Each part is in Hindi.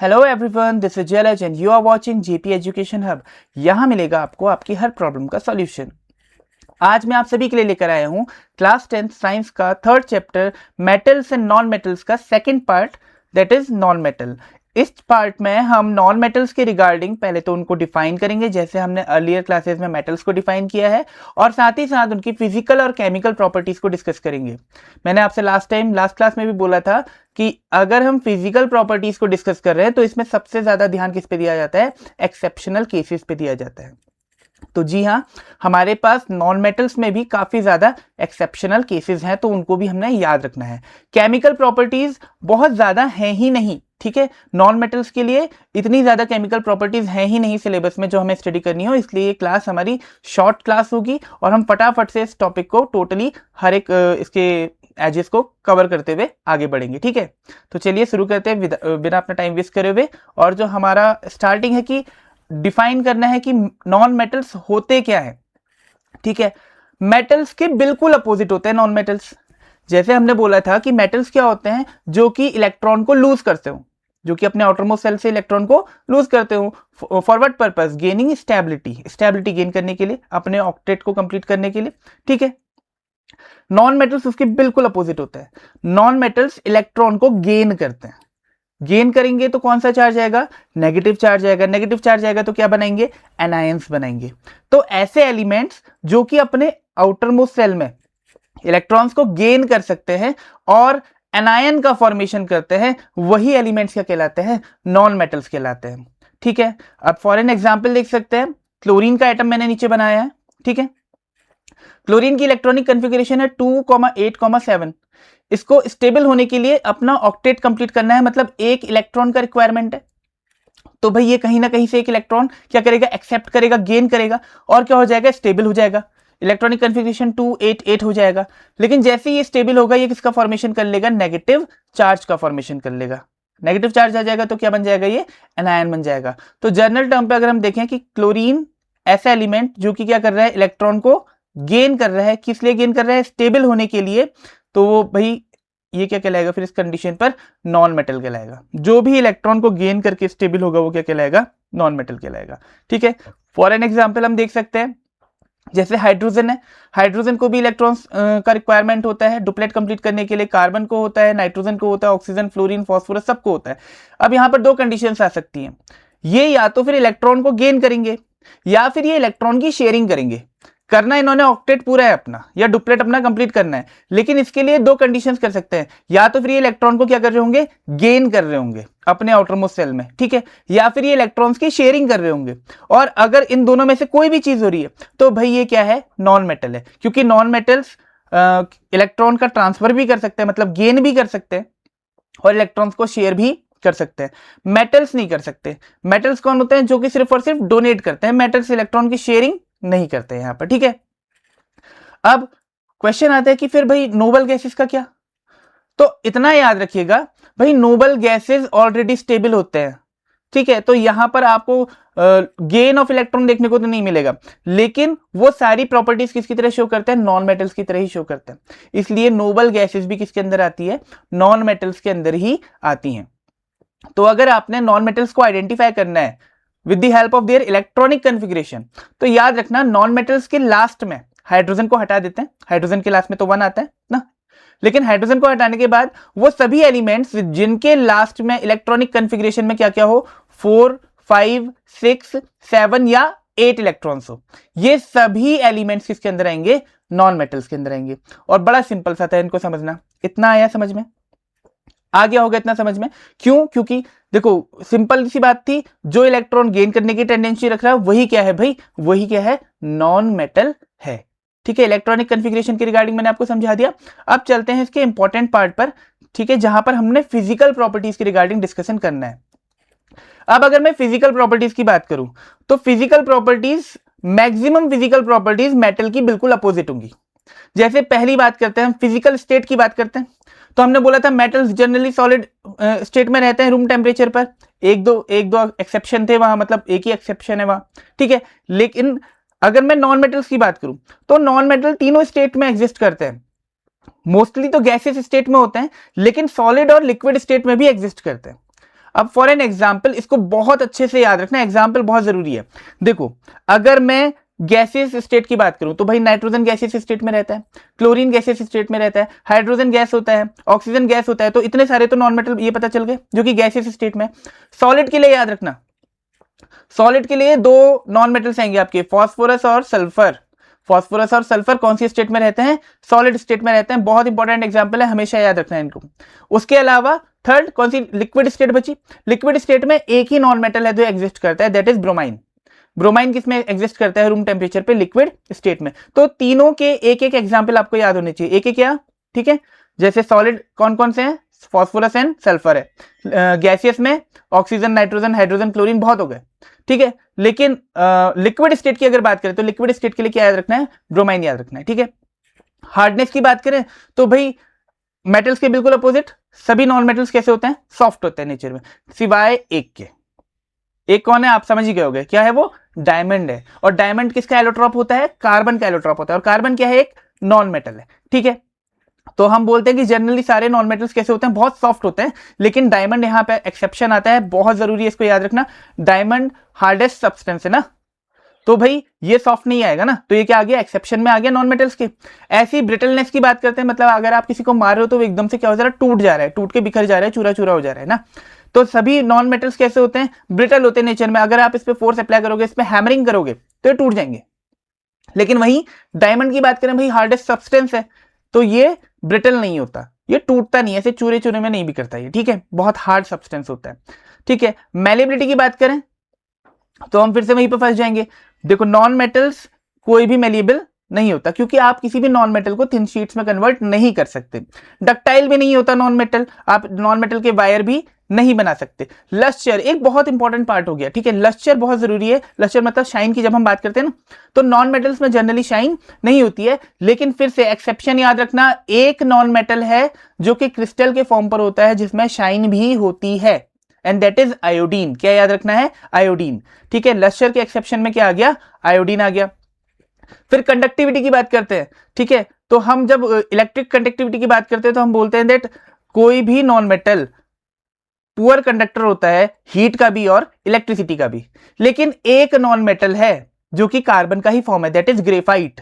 Hello everyone, this is Jalaj and you are watching JP education hub. यहाँ मिलेगा आपको आपकी हर प्रॉब्लम का सॉल्यूशन। आज मैं आप सभी के लिए लेकर आया हूँ क्लास 10th साइंस का third chapter metals and non metals का second part, that is non metal. इस पार्ट में हम नॉन मेटल्स के रिगार्डिंग पहले तो उनको डिफाइन करेंगे, जैसे हमने अर्लियर क्लासेस में मेटल्स को डिफाइन किया है, और साथ ही साथ उनकी फिजिकल और केमिकल प्रॉपर्टीज को डिस्कस करेंगे। मैंने आपसे लास्ट क्लास में भी बोला था कि अगर हम फिजिकल प्रॉपर्टीज को डिस्कस कर रहे हैं तो इसमें सबसे ज्यादा ध्यान किस पे दिया जाता है? एक्सेप्शनल केसेस पे दिया जाता है। तो जी हाँ, हमारे पास नॉन मेटल्स में भी काफी ज्यादा एक्सेप्शनल केसेस हैं, तो उनको भी हमने याद रखना है। केमिकल प्रॉपर्टीज बहुत ज्यादा हैं ही नहीं, ठीक है। नॉन मेटल्स के लिए इतनी ज्यादा केमिकल प्रॉपर्टीज हैं ही नहीं सिलेबस में जो हमें स्टडी करनी हो, इसलिए ये क्लास हमारी शॉर्ट क्लास होगी और हम फटाफट से इस टॉपिक को टोटली हर एक इसके एजेस को कवर करते हुए आगे बढ़ेंगे, ठीक है। तो चलिए शुरू करते हैं बिना अपना टाइम वेस्ट करे हुए। और जो हमारा स्टार्टिंग है कि डिफाइन करना है कि नॉन मेटल्स होते क्या है, ठीक है। मेटल्स के बिल्कुल अपोजिट होते हैं नॉन मेटल्स। जैसे हमने बोला था कि मेटल्स क्या होते हैं? जो कि इलेक्ट्रॉन को लूज करते हो, जो कि अपने आउटरमोस्ट सेल से इलेक्ट्रॉन को लूज करते हो। Forward purpose gaining stability gain करने के लिए, अपने ऑक्टेट को कंप्लीट करने के लिए, ठीक है। नॉन मेटल्स उसके बिल्कुल अपोजिट होता है। नॉन मेटल्स इलेक्ट्रॉन को गेन करते हैं। गेन करेंगे तो कौन सा चार्ज आएगा? नेगेटिव चार्ज आएगा। नेगेटिव चार्ज आएगा तो क्या बनाएंगे? एनायंस बनाएंगे। तो ऐसे एलिमेंट्स जो कि अपने आउटरमोस्ट सेल में इलेक्ट्रॉन्स को गेन कर सकते हैं और एनायन का फॉर्मेशन करते हैं, वही एलिमेंट्स क्या कहलाते हैं? नॉन मेटल्स कहलाते हैं, ठीक है। अब फॉर एन एग्जाम्पल देख सकते हैं, क्लोरीन का एटम मैंने नीचे बनाया है, ठीक है। क्लोरीन की इलेक्ट्रॉनिक कॉन्फ़िगरेशन है 2,8,7। इसको स्टेबल होने के लिए अपना ऑक्टेट कंप्लीट करना है, मतलब एक इलेक्ट्रॉन का रिक्वायरमेंट है। तो भाई ये कहीं ना कहीं से एक इलेक्ट्रॉन क्या करेगा? एक्सेप्ट करेगा, गेन करेगा, और क्या हो जाएगा? स्टेबल हो जाएगा। इलेक्ट्रॉनिक कॉन्फ़िगरेशन 288 हो जाएगा। लेकिन जैसे ये स्टेबल होगा, ये किसका फॉर्मेशन कर लेगा? नेगेटिव चार्ज का फॉर्मेशन कर लेगा। नेगेटिव चार्ज आ जाएगा तो क्या बन जाएगा? ये एनायन बन जाएगा। तो जनरल टर्म पे अगर हम देखें कि क्लोरीन ऐसा एलिमेंट जो कि क्या कर रहा है? इलेक्ट्रॉन को गेन कर रहा है। किस लिए गेन कर रहा है? स्टेबल होने के लिए। तो वो भाई ये क्या कहलाएगा फिर इस कंडीशन पर? नॉन मेटल कहलाएगा। जो भी इलेक्ट्रॉन को गेन करके स्टेबल होगा वो क्या कहलाएगा? नॉन मेटल कहलाएगा, ठीक है। फॉर एन एग्जांपल हम देख सकते हैं, जैसे हाइड्रोजन है। हाइड्रोजन को भी इलेक्ट्रॉन्स का रिक्वायरमेंट होता है डुप्लेट कंप्लीट करने के लिए। कार्बन को होता है, नाइट्रोजन को होता है, ऑक्सीजन, फ्लोरीन, फॉस्फोरस सबको होता है। अब यहां पर दो कंडीशंस आ सकती हैं। ये या तो फिर इलेक्ट्रॉन को गेन करेंगे या फिर ये इलेक्ट्रॉन की शेयरिंग करेंगे। करना इन्होंने ऑक्टेट पूरा है अपना, या डुप्लेट अपना कंप्लीट करना है, लेकिन इसके लिए दो कंडीशंस कर सकते हैं। या तो फिर ये इलेक्ट्रॉन को क्या कर रहे होंगे? गेन कर रहे होंगे अपने आउटरमोस्ट सेल में, ठीक है। या फिर ये इलेक्ट्रॉन्स की शेयरिंग कर रहे होंगे। और अगर इन दोनों में से कोई भी चीज हो रही है तो भाई ये क्या है? नॉन मेटल है। क्योंकि नॉन मेटल्स इलेक्ट्रॉन का ट्रांसफर भी कर सकते हैं, मतलब गेन भी कर सकते हैं, और इलेक्ट्रॉन्स को शेयर भी कर सकते हैं। मेटल्स नहीं कर सकते। मेटल्स कौन होते हैं? जो कि सिर्फ और सिर्फ डोनेट करते हैं। मेटल्स इलेक्ट्रॉन की शेयरिंग नहीं करते हैं यहां पर, ठीक है। अब क्वेश्चन आता है कि फिर भाई नोबल गैसेस का क्या? तो इतना याद रखिएगा भाई, नोबल गैसेस ऑलरेडी स्टेबल होते हैं, ठीक है। तो यहां पर आपको गेन ऑफ इलेक्ट्रॉन देखने को तो नहीं मिलेगा, लेकिन वो सारी प्रॉपर्टीज किसकी तरह शो करते हैं? नॉन मेटल्स की तरह ही शो करते हैं। इसलिए नोबल गैसेस भी किसके अंदर आती है? नॉन मेटल्स के अंदर ही आती हैं। तो अगर आपने नॉन मेटल्स को आइडेंटिफाई करना है with the help of their electronic configuration, तो याद रखना नॉन मेटल्स के लास्ट में हाइड्रोजन को हटा देते हैं। हाइड्रोजन के लास्ट में तो 1 आता है ना, लेकिन हाइड्रोजन को हटाने के बाद वो सभी एलिमेंट्स जिनके लास्ट में इलेक्ट्रॉनिक कॉन्फ़िगरेशन में क्या क्या हो, 4, 5, 6, 7 या 8 इलेक्ट्रॉन्स हो, ये सभी एलिमेंट्स किसके अंदर आएंगे? नॉन मेटल्स के अंदर आएंगे। और बड़ा सिंपल सा था इनको समझना। इतना आया समझ में? आ गया होगा इतना समझ में? क्यों? क्योंकि देखो सिंपल सी बात थी, जो इलेक्ट्रॉन गेन करने की टेंडेंसी रख रहा है वही क्या है भाई? वही क्या है? नॉन मेटल है, ठीक है। इलेक्ट्रॉनिक कॉन्फ़िगरेशन के रिगार्डिंग मैंने आपको समझा दिया। अब चलते हैं इसके इंपॉर्टेंट पार्ट पर, ठीक है, जहां पर हमने फिजिकल प्रॉपर्टीज के रिगार्डिंग डिस्कशन करना है। अब अगर मैं फिजिकल प्रॉपर्टीज की बात करूं तो physical properties, maximum physical properties metal की बिल्कुल अपोजिट होंगी। जैसे पहली बात करते हैं, हम फिजिकल स्टेट की बात करते हैं, तो हमने बोला था मेटल्स जनरली सॉलिड स्टेट में रहते हैं रूम टेम्परेचर पर। एक दो एक्सेप्शन थे वहां, मतलब एक ही एक्सेप्शन है वहां, ठीक है। लेकिन अगर मैं नॉन मेटल्स की बात करूं तो नॉन मेटल तीनों स्टेट में एग्जिस्ट करते हैं। मोस्टली तो गैसेस स्टेट में होते हैं, लेकिन सॉलिड और लिक्विड स्टेट में भी एग्जिस्ट करते हैं। अब फॉर एन एग्जाम्पल, इसको बहुत अच्छे से याद रखना, एग्जाम्पल बहुत जरूरी है। देखो, अगर मैं गैसियस स्टेट की बात करूं तो भाई नाइट्रोजन गैसियस स्टेट में रहता है, क्लोरीन गैसियस स्टेट में रहता है, हाइड्रोजन गैस होता है, ऑक्सीजन गैस होता है। तो इतने सारे तो नॉन मेटल ये पता चल गए जो कि गैसियस स्टेट में। सॉलिड के लिए याद रखना, सॉलिड के लिए दो नॉन मेटल्स आएंगे आपके, फॉस्फोरस और सल्फर। फॉस्फोरस और सल्फर कौन सी स्टेट में रहते हैं? सॉलिड स्टेट में रहते हैं। बहुत इंपॉर्टेंट एग्जांपल है, हमेशा याद रखना है इनको। उसके अलावा थर्ड कौन सी लिक्विड स्टेट बची? लिक्विड स्टेट में एक ही नॉन मेटल है जो एग्जिस्ट करता है, दैट इज ब्रोमाइन। ब्रोमाइन किसमें एग्जिस्ट करता है? रूम टेम्परेचर पे, लिक्विड स्टेट में। तो तीनों के एक एक एग्जाम्पल आपको याद होने चाहिए, एक एक क्या, ठीक है। जैसे सॉलिड कौन कौन से हैं? फॉस्फोरस एंड सल्फर है। गैसियस में ऑक्सीजन, नाइट्रोजन, हाइड्रोजन, क्लोरीन, बहुत हो गए, ठीक है। लेकिन लिक्विड स्टेट की अगर बात करें तो लिक्विड स्टेट के लिए क्या याद रखना है? ब्रोमाइन याद रखना है, ठीक है। हार्डनेस की बात करें तो भाई मेटल्स के बिल्कुल अपोजिट, सभी नॉन मेटल्स कैसे होते हैं? सॉफ्ट होते हैं नेचर में, सिवाय एक के। एक कौन है? आप समझ ही गए होंगे, क्या है वो? डायमंड है। और डायमंड किसका एलोट्रॉप होता है? कार्बन का एलोट्रॉप होता है। और कार्बन क्या है? एक नॉन मेटल है, ठीक है। तो हम बोलते हैं कि जनरली सारे नॉन मेटल्स कैसे होते हैं? बहुत सॉफ्ट होते हैं। लेकिन डायमंड यहां पे एक्सेप्शन आता है, बहुत जरूरी है इसको याद रखना। डायमंड हार्डेस्ट सब्सटेंस है ना, तो भाई ये सॉफ्ट नहीं आएगा ना, तो ये क्या आ गया? एक्सेप्शन में आ गया नॉन मेटल्स के। ऐसी ब्रिटलनेस की बात करते हैं, मतलब अगर आप किसी को मार रहे हो तो वो एकदम से क्या हो जा रहा है? टूट जा रहा है, टूट के बिखर जा रहा है, चूरा चूरा हो जा रहा है ना। तो सभी नॉन मेटल्स कैसे होते हैं? ब्रिटल होते हैं नेचर में। अगर आप इस पे फोर्स अप्लाई करोगे, इस पे हैमरिंग करोगे तो ये टूट जाएंगे। लेकिन वहीं डायमंड की बात करें, भाई हार्डेस्ट सब्सटेंस है, तो ये ब्रिटल नहीं होता, ये टूटता नहीं है, ऐसे चूरे चूरे में नहीं बिखरता ये, ठीक है। बहुत हार्ड सब्सटेंस होता है, ठीक है। मैलेबिलिटी की बात करें तो हम फिर से वहीं पर फंस जाएंगे। देखो, नॉन मेटल्स कोई भी मेलिएबल नहीं होता, क्योंकि आप किसी भी नॉन मेटल को थिन शीट्स में कन्वर्ट नहीं कर सकते। डक्टाइल भी नहीं होता नॉन मेटल, आप नॉन मेटल के वायर भी नहीं बना सकते। लस्चर एक बहुत इंपॉर्टेंट पार्ट हो गया, ठीक है। लस्चर बहुत जरूरी है। लस्चर मतलब शाइन की जब हम बात करते हैं ना, तो नॉन मेटल्स में जनरली शाइन नहीं होती है। लेकिन फिर से एक्सेप्शन याद रखना, एक नॉन मेटल है जो कि क्रिस्टल के फॉर्म पर होता है जिसमें शाइन भी होती है, एंड दैट इज आयोडीन। क्या याद रखना है? आयोडीन, ठीक है। लस्चर के एक्सेप्शन में क्या आ गया? आयोडीन आ गया। फिर कंडक्टिविटी की बात करते हैं, ठीक है। तो हम जब इलेक्ट्रिक कंडक्टिविटी की बात करते हैं तो हम बोलते हैं दैट कोई भी नॉन मेटल पुअर कंडक्टर होता है, हीट का भी और इलेक्ट्रिसिटी का भी। लेकिन एक नॉन मेटल है जो कि कार्बन का ही फॉर्म है, दैट इज ग्रेफाइट,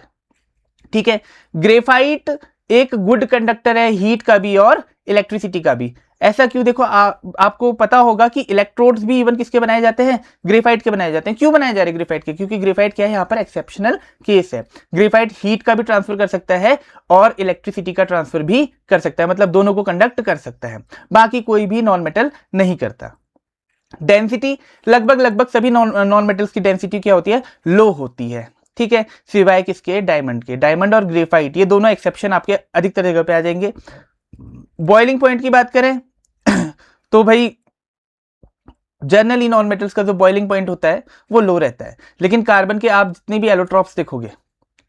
ठीक है। ग्रेफाइट एक गुड कंडक्टर है, हीट का भी और इलेक्ट्रिसिटी का भी। ऐसा क्यों? देखो, आपको पता होगा कि इलेक्ट्रोड्स भी इवन किसके बनाए जाते हैं? ग्रेफाइट के बनाए जाते हैं। क्यों बनाए जा रहे हैं ग्रेफाइट के? क्योंकि ग्रेफाइट क्या है? यहाँ पर एक्सेप्शनल केस है। ग्रेफाइट हीट का भी ट्रांसफर कर सकता है और इलेक्ट्रिसिटी का ट्रांसफर भी कर सकता है, मतलब दोनों को कंडक्ट कर सकता है, बाकी कोई भी नॉन मेटल नहीं करता। डेंसिटी लगभग सभी नॉन मेटल्स की डेंसिटी क्या होती है? लो होती है, ठीक है, सिवाय किसके? डायमंड के। डायमंड और ग्रेफाइट ये दोनों एक्सेप्शन आपके अधिकतर जगह पे आ जाएंगे। बॉइलिंग पॉइंट की बात करें तो भाई जनरली नॉन मेटल्स का जो बॉइलिंग पॉइंट होता है वो लो रहता है। लेकिन कार्बन के आप जितने भी एलोट्रॉप्स देखोगे,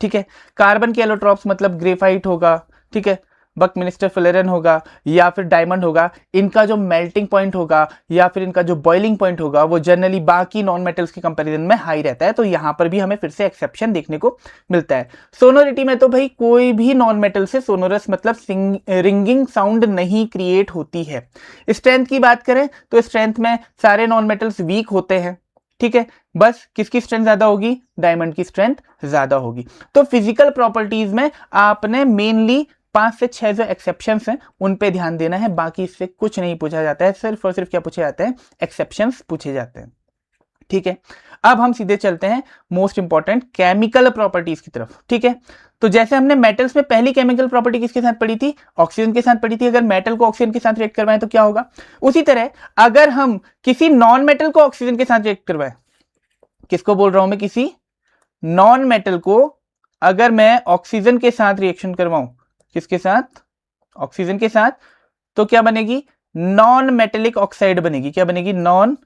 ठीक है, कार्बन के एलोट्रॉप्स मतलब ग्रेफाइट होगा, ठीक है, बकमिनिस्टर फुलेरन होगा या फिर डायमंड होगा, इनका जो मेल्टिंग पॉइंट होगा या फिर इनका जो बॉइलिंग पॉइंट होगा वो जनरली बाकी नॉन मेटल्स के कंपैरिजन में हाई रहता है। तो यहां पर भी हमें फिर से एक्सेप्शन देखने को मिलता है। सोनोरिटी में तो भाई कोई भी नॉन मेटल से सोनोरस मतलब रिंगिंग साउंड नहीं क्रिएट होती है। स्ट्रेंथ की बात करें तो स्ट्रेंथ में सारे नॉन मेटल्स वीक होते हैं, ठीक है। बस किसकी स्ट्रेंथ ज्यादा होगी? डायमंड की स्ट्रेंथ ज्यादा होगी। तो फिजिकल प्रॉपर्टीज में आपने मेनली 5 से 6 जो एक्सेप्शंस हैं उन पे ध्यान देना है, बाकी इससे कुछ नहीं पूछा जाता है। सिर्फ और सिर्फ क्या पूछे जाते हैं? एक्सेप्शंस पूछे जाते हैं, ठीक है। अब हम सीधे चलते हैं मोस्ट इंपॉर्टेंट केमिकल प्रॉपर्टीज की तरफ, ठीक है। तो जैसे हमने मेटल्स में पहली केमिकल प्रॉपर्टी किसके साथ पढ़ी थी? ऑक्सीजन के साथ पढ़ी थी। अगर मेटल को ऑक्सीजन के साथ रिएक्ट करवाएं तो क्या होगा? उसी तरह अगर हम किसी नॉन मेटल को ऑक्सीजन के साथ रिएक्ट करवाएं, किसको बोल रहा हूं मैं? किसी नॉन मेटल को अगर मैं ऑक्सीजन के साथ रिएक्शन करवाऊं, किसके साथ? ऑक्सीजन के साथ, तो क्या बनेगी? नॉन मेटेलिक ऑक्साइड बनेगी। क्या बनेगी? नॉन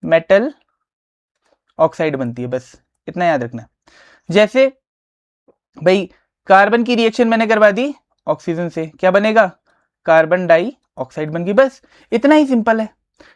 मेटल ऑक्साइड बनती है, बस इतना याद रखना। जैसे भाई कार्बन की रिएक्शन मैंने करवा दी ऑक्सीजन से, क्या बनेगा? कार्बन डाई ऑक्साइड बन गई, बस इतना ही सिंपल है,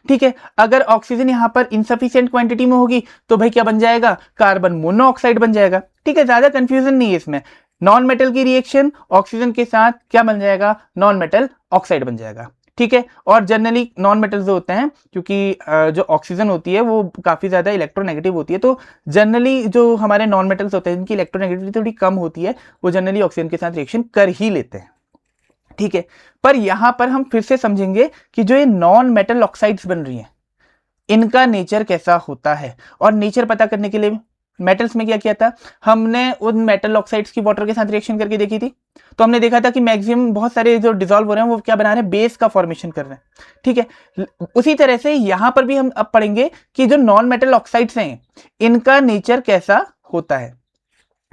ठीक है। अगर ऑक्सीजन यहां पर इनसफिशिएंट क्वांटिटी में होगी तो भाई क्या बन जाएगा? कार्बन मोनोऑक्साइड बन जाएगा, ठीक है। ज्यादा कंफ्यूजन नहीं है इसमें। नॉन मेटल की रिएक्शन ऑक्सीजन के साथ क्या बन जाएगा? नॉन मेटल ऑक्साइड बन जाएगा, ठीक है। और जनरली नॉन मेटल्स जो होते हैं, क्योंकि जो ऑक्सीजन होती है वो काफी ज्यादा इलेक्ट्रोनेगेटिव होती है, तो जनरली जो हमारे नॉन मेटल्स होते हैं जिनकी इलेक्ट्रोनेगेटिविटी थोड़ी कम होती है वो जनरली ऑक्सीजन के साथ रिएक्शन कर ही लेते हैं। ठीक है, पर यहां पर हम फिर से समझेंगे कि जो ये नॉन मेटल ऑक्साइड्स बन रही हैं इनका नेचर कैसा होता है। और नेचर पता करने के लिए मेटल्स में क्या किया था, हमने उन मेटल ऑक्साइड्स की वाटर के साथ रिएक्शन करके देखी थी। तो हमने देखा था कि मैक्सिमम बहुत सारे जो डिसॉल्व हो रहे हैं वो क्या बना रहे हैं, बेस का फॉर्मेशन कर रहे हैं। ठीक है, उसी तरह से यहां पर भी हम अब पढ़ेंगे कि जो नॉन मेटल ऑक्साइड्स हैं इनका नेचर कैसा होता है।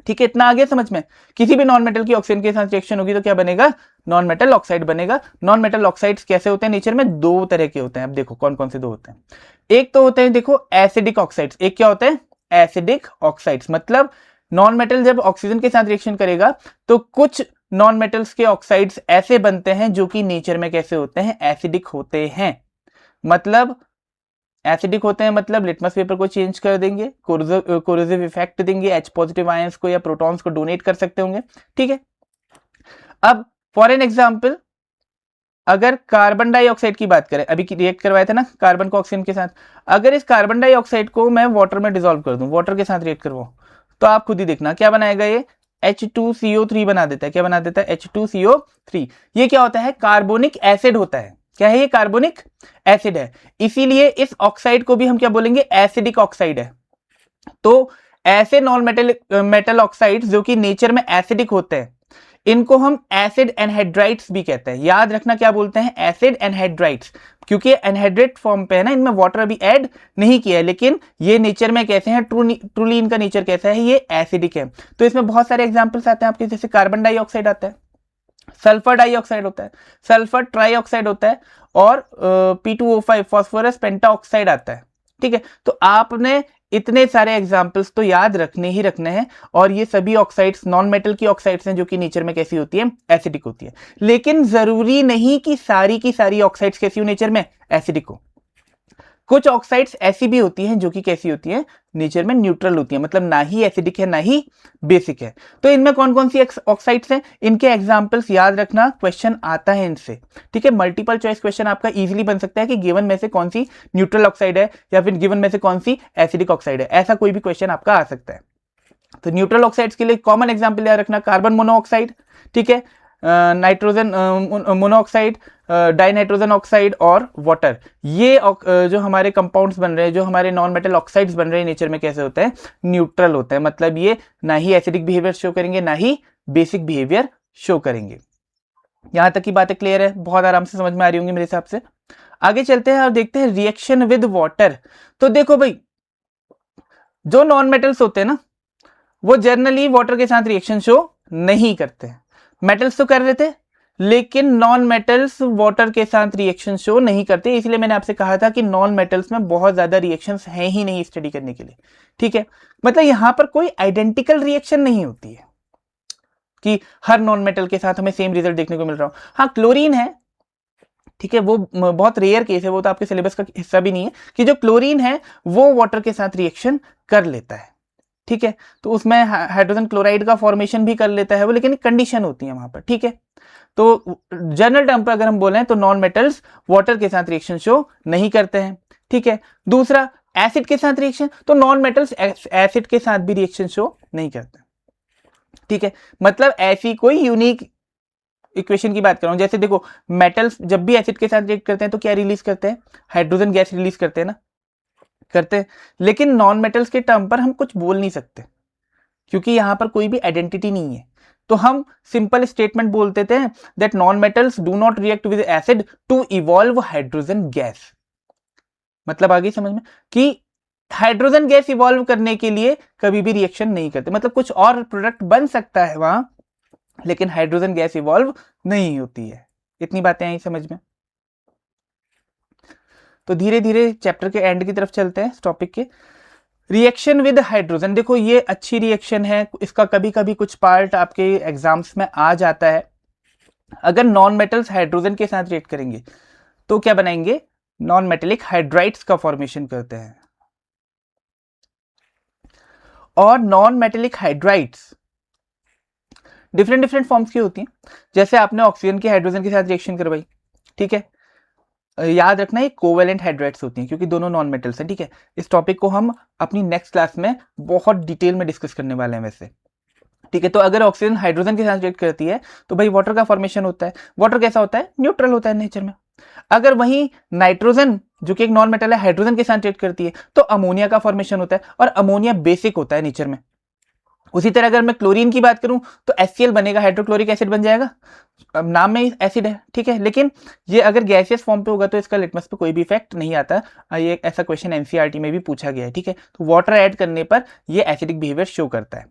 ठीक है, इतना आगे समझ में। किसी भी नॉन मेटल की ऑक्सीजन के साथ रिएक्शन होगी तो क्या बनेगा, नॉन मेटल ऑक्साइड बनेगा। नॉन मेटल ऑक्साइड्स कैसे होते हैं नेचर में, दो तरह के होते हैं। अब देखो कौन कौन से दो होते हैं। एक तो होते हैं देखो एसिडिक ऑक्साइड्स, एक क्या होता है एसिडिक ऑक्साइड्स, मतलब नॉन मेटल जब ऑक्सीजन के साथ रिएक्शन करेगा तो कुछ नॉन मेटल्स के ऑक्साइड्स ऐसे बनते हैं जो कि नेचर में कैसे होते हैं, एसिडिक होते हैं। मतलब एसिडिक होते हैं मतलब लिटमस पेपर को चेंज कर देंगे, कोरोसिव इफेक्ट देंगे, H पॉजिटिव आयंस को या प्रोटॉन्स को डोनेट कर सकते होंगे। ठीक है, अब फॉर एन एग्जांपल अगर कार्बन डाइऑक्साइड की बात करें, अभी रिएक्ट करवाया था ना कार्बन को ऑक्सीजन के साथ, अगर इस कार्बन डाइऑक्साइड को मैं वाटर में डिसॉल्व कर दूं, वाटर के साथ रिएक्ट करवाऊं, तो आप खुद ही देखना क्या बनाएगा, ये H2CO3 बना देता है। क्या बना देता है, H2CO3। ये क्या होता है, कार्बोनिक एसिड होता है। क्या है ये, कार्बोनिक एसिड है। इसीलिए इस ऑक्साइड को भी हम क्या बोलेंगे, एसिडिक ऑक्साइड है। तो ऐसे नॉन मेटल ऑक्साइड जो कि नेचर में एसिडिक होते हैं इनको हम एसिड एनहाइड्राइड्स भी कहते हैं। याद रखना क्या बोलते हैं, एसिड एनहाइड्राइड्स, क्योंकि एनहाइड्रेट फॉर्म पे है ना, इनमें वाटर अभी ऐड नहीं किया है, लेकिन ये नेचर में कैसे हैं, ट्रूली इनका नेचर कैसा है, ये एसिडिक है। तो इसमें बहुत सारे एग्जांपल्स आते हैं आपके, जैसे कार्बन डाइऑक्साइड आता है, सल्फर डाइऑक्साइड होता है, सल्फर ट्राइऑक्साइड होता है, और P2O5 फॉस्फोरस पेंटाऑक्साइड आता है। ठीक है, तो आपने इतने सारे एग्जाम्पल्स तो याद रखने ही रखने हैं। और ये सभी ऑक्साइड्स नॉन मेटल की ऑक्साइड्स हैं जो कि नेचर में कैसी होती है, एसिडिक होती है। लेकिन जरूरी नहीं कि सारी की सारी ऑक्साइड्स कैसी हो, नेचर में एसिडिक हो। कुछ ऑक्साइड्स ऐसी भी होती हैं जो कि कैसी होती हैं, नेचर में न्यूट्रल होती है, मतलब ना ही एसिडिक है ना ही बेसिक है। तो इनमें कौन कौन सी ऑक्साइड्स हैं, इनके एग्जांपल्स याद रखना, क्वेश्चन आता है इनसे। ठीक है, मल्टीपल चॉइस क्वेश्चन आपका इजीली बन सकता है कि गिवन में से कौन सी न्यूट्रल ऑक्साइड है या फिर गिवन में से कौन सी एसिडिक ऑक्साइड है, ऐसा कोई भी क्वेश्चन आपका आ सकता है। तो न्यूट्रल ऑक्साइड्स के लिए कॉमन एग्जांपल याद रखना, कार्बन मोनोऑक्साइड, ठीक है, नाइट्रोजन मोनोऑक्साइड, डाइनाइट्रोजन ऑक्साइड और वाटर। ये जो हमारे कंपाउंड्स बन रहे हैं, जो हमारे नॉन मेटल ऑक्साइड्स बन रहे हैं नेचर में कैसे होते हैं, न्यूट्रल होते हैं। मतलब ये ना ही एसिडिक बिहेवियर शो करेंगे ना ही बेसिक बिहेवियर शो करेंगे। यहां तक की बातें क्लियर है, बहुत आराम से समझ में आ रही होंगी मेरे हिसाब से। आगे चलते हैं और देखते हैं रिएक्शन विद वाटर। तो देखो भाई, जो नॉन मेटल्स होते हैं ना वो जनरली वाटर के साथ रिएक्शन शो नहीं करते हैं। मेटल्स तो कर रहे थे, लेकिन नॉन मेटल्स वाटर के साथ रिएक्शन शो नहीं करते। इसलिए मैंने आपसे कहा था कि नॉन मेटल्स में बहुत ज्यादा रिएक्शंस हैं ही नहीं स्टडी करने के लिए। ठीक है, मतलब यहां पर कोई आइडेंटिकल रिएक्शन नहीं होती है कि हर नॉन मेटल के साथ हमें सेम रिजल्ट देखने को मिल रहा हो। हाँ, क्लोरीन है, ठीक है, वो बहुत रेयर केस है, वो तो आपके सिलेबस का हिस्सा भी नहीं है, कि जो क्लोरीन है वो वाटर के साथ रिएक्शन कर लेता है। ठीक है, तो उसमें हाइड्रोजन क्लोराइड का फॉर्मेशन भी कर लेता है वो, लेकिन कंडीशन होती है वहां पर। ठीक है, तो जनरल टर्म पर अगर हम बोलें तो नॉन मेटल्स वाटर के साथ रिएक्शन शो नहीं करते हैं। ठीक है, दूसरा एसिड के साथ रिएक्शन, तो नॉन मेटल्स एसिड के साथ भी रिएक्शन शो नहीं करते। ठीक है, मतलब ऐसी कोई यूनिक इक्वेशन की बात कर रहा हूं, जैसे देखो मेटल्स जब भी एसिड के साथ रिएक्ट करते हैं तो क्या रिलीज करते हैं, हाइड्रोजन गैस रिलीज करते हैं ना, करते हैं। लेकिन नॉन मेटल्स के टर्म पर हम कुछ बोल नहीं सकते क्योंकि यहां पर कोई भी आइडेंटिटी नहीं है। तो हम सिंपल स्टेटमेंट बोल देते हैं that non metals do not react with acid to evolve hydrogen gas. मतलब आगे समझ में कि हाइड्रोजन गैस इवॉल्व करने के लिए कभी भी रिएक्शन नहीं करते, मतलब कुछ और प्रोडक्ट बन सकता है वहां, लेकिन हाइड्रोजन गैस इवॉल्व नहीं होती है। इतनी बातें आई समझ में। तो धीरे धीरे चैप्टर के एंड की तरफ चलते हैं इस टॉपिक के। रिएक्शन विद हाइड्रोजन, देखो ये अच्छी रिएक्शन है, इसका कभी कभी कुछ पार्ट आपके एग्जाम्स में आ जाता है। अगर नॉन मेटल्स हाइड्रोजन के साथ रिएक्ट करेंगे तो क्या बनाएंगे, नॉन मेटेलिक हाइड्राइड्स का फॉर्मेशन करते हैं। और non metallic hydrides different different forms की होती हैं। जैसे आपने ऑक्सीजन की हाइड्रोजन के साथ रिएक्शन करवाई, ठीक है, याद रखना ये कोवेलेंट हाइड्राइड्स होती हैं क्योंकि दोनों नॉन मेटल्स हैं, ठीक है। इस टॉपिक को हम अपनी नेक्स्ट क्लास में बहुत डिटेल में डिस्कस करने वाले हैं वैसे, ठीक है। तो अगर ऑक्सीजन हाइड्रोजन के साथ रिएक्ट करती है तो भाई वाटर का फॉर्मेशन होता है। वाटर कैसा होता है? न्यूट्रल होता है नेचर में। अगर वही नाइट्रोजन जो कि एक नॉन मेटल है हाइड्रोजन के साथ रिएक्ट करती है तो अमोनिया का फॉर्मेशन होता है, और अमोनिया बेसिक होता है नेचर में। उसी तरह अगर मैं क्लोरीन की बात करूं तो HCl बनेगा, हाइड्रोक्लोरिक एसिड बन जाएगा। अब नाम में एसिड है, ठीक है, लेकिन ये अगर गैसियस फॉर्म पे होगा तो इसका लिटमस पे कोई भी इफेक्ट नहीं आता। ये ऐसा क्वेश्चन एनसीईआरटी में भी पूछा गया है, ठीक है। तो वाटर ऐड करने पर ये एसिडिक बिहेवियर शो करता है।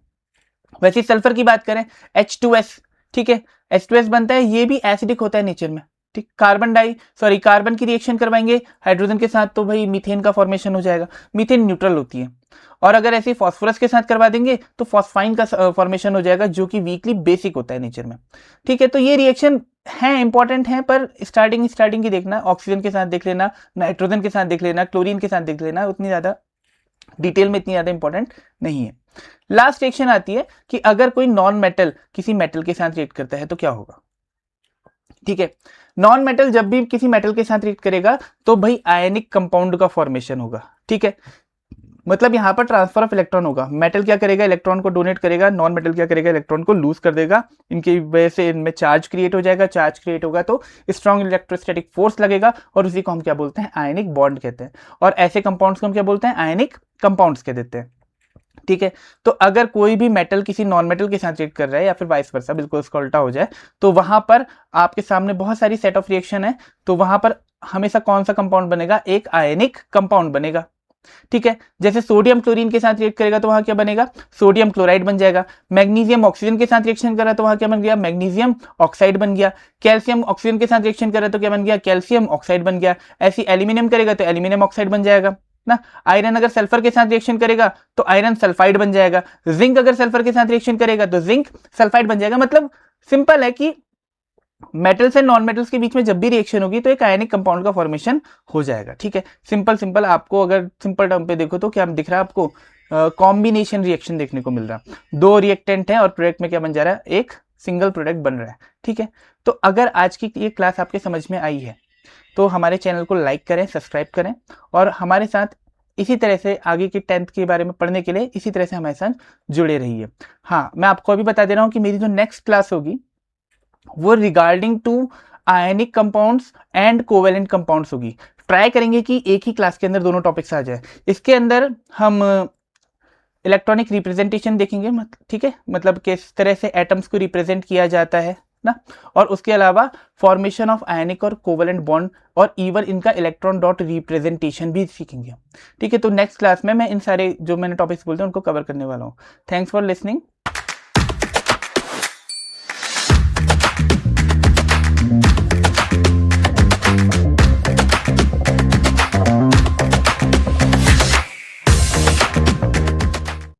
वैसे सल्फर की बात करें H2S, ठीक है, H2S बनता है, ये भी एसिडिक होता है नेचर में, ठीक। कार्बन की रिएक्शन करवाएंगे हाइड्रोजन के साथ तो भाई मीथेन का फॉर्मेशन हो जाएगा। मीथेन न्यूट्रल होती है। और अगर ऐसे फास्फोरस के साथ करवा देंगे तो फॉस्फाइन का फॉर्मेशन हो जाएगा जो कि वीकली बेसिक होता है नेचर में, ठीक है। तो ये रिएक्शन है, इंपॉर्टेंट है, पर स्टार्टिंग की देखना, ऑक्सीजन के साथ देख लेना, नाइट्रोजन के साथ देख लेना, क्लोरीन के साथ देख लेना, उतनी ज्यादा डिटेल में इतनी ज्यादा इंपॉर्टेंट नहीं है। लास्ट रिएक्शन आती है कि अगर कोई नॉन मेटल किसी मेटल के साथ रिएक्ट करता है तो क्या होगा, ठीक है। नॉन मेटल जब भी किसी मेटल के साथ रिएक्ट करेगा तो भाई आयनिक कंपाउंड का फॉर्मेशन होगा, ठीक है। मतलब यहां पर ट्रांसफर ऑफ इलेक्ट्रॉन होगा। मेटल क्या करेगा? इलेक्ट्रॉन को डोनेट करेगा। नॉन मेटल क्या करेगा? इलेक्ट्रॉन को लूज कर देगा। इनकी वजह से इनमें चार्ज क्रिएट हो जाएगा। चार्ज क्रिएट होगा तो स्ट्रॉन्ग इलेक्ट्रोस्टैटिक फोर्स लगेगा और उसी को हम क्या बोलते हैं? आयनिक बॉन्ड कहते हैं। और ऐसे कंपाउंड्स को हम क्या बोलते हैं? आयनिक कंपाउंड्स कह देते हैं, ठीक है। तो अगर कोई भी मेटल किसी नॉन मेटल के साथ रिएक्ट कर रहा है या फिर वाइस वर्सा, बिल्कुल उसका उल्टा हो जाए, तो वहां पर आपके सामने बहुत सारी सेट ऑफ रिएक्शन है। तो वहां पर हमेशा कौन सा कंपाउंड बनेगा? एक आयनिक कंपाउंड बनेगा, ठीक है। जैसे सोडियम क्लोरीन के साथ रिएक्ट करेगा तो वहां क्या बनेगा? सोडियम क्लोराइड बन जाएगा। मैग्नीशियम ऑक्सीजन के साथ रिएक्शन कर रहा है तो वहां क्या बन गया? मैग्नीशियम ऑक्साइड बन गया। कैल्शियम ऑक्सीजन के साथ रिएक्शन कर रहा है तो क्या बन गया? कैल्शियम ऑक्साइड बन गया। ऐसी एल्यूमिनियम करेगा तो एल्यूमिनियम ऑक्साइड बन जाएगा ना। आयरन अगर सल्फर के साथ रिएक्शन करेगा तो आयरन सल्फाइड बन जाएगा। जिंक अगर सल्फर के साथ रिएक्शन करेगा तो जिंक सल्फाइड बन जाएगा। मतलब सिंपल है कि मेटल्स एंड नॉन मेटल्स के बीच में जब भी रिएक्शन होगी तो एक आयनिक कंपाउंड का फॉर्मेशन हो जाएगा, ठीक है। सिंपल आपको अगर सिंपल टर्म पे देखो तो क्या दिख रहा है आपको? कॉम्बिनेशन रिएक्शन देखने को मिल रहा है। दो रिएक्टेंट है और प्रोडक्ट में क्या बन जा रहा है? एक सिंगल प्रोडक्ट बन रहा है, ठीक है। तो अगर आज की ये क्लास आपके समझ में आई है तो हमारे चैनल को लाइक करें, सब्सक्राइब करें और हमारे साथ इसी तरह से आगे की 10th के बारे में पढ़ने के लिए इसी तरह से हमारे साथ जुड़े रहिए। हाँ, मैं आपको अभी बता दे रहा हूँ कि मेरी जो नेक्स्ट क्लास होगी वो regarding to ionic compounds and covalent compounds होगी। ट्राई करेंगे कि एक ही क्लास के अंदर दोनों टॉपिक्स आ जाए। इसके अंदर हम इलेक्ट्रॉनिक रिप्रेजेंटेशन देखेंगे, ठीक है, मतलब किस तरह से एटम्स को रिप्रेजेंट किया जाता है ना, और उसके अलावा फॉर्मेशन ऑफ आयनिक और कोवेलेंट बॉन्ड और इवन इनका इलेक्ट्रॉन डॉट रिप्रेजेंटेशन भी सीखेंगे, ठीक है। तो नेक्स्ट क्लास में मैं इन सारे जो मैंने टॉपिक्स बोलते हैं उनको कवर करने वाला हूँ। Thanks for listening.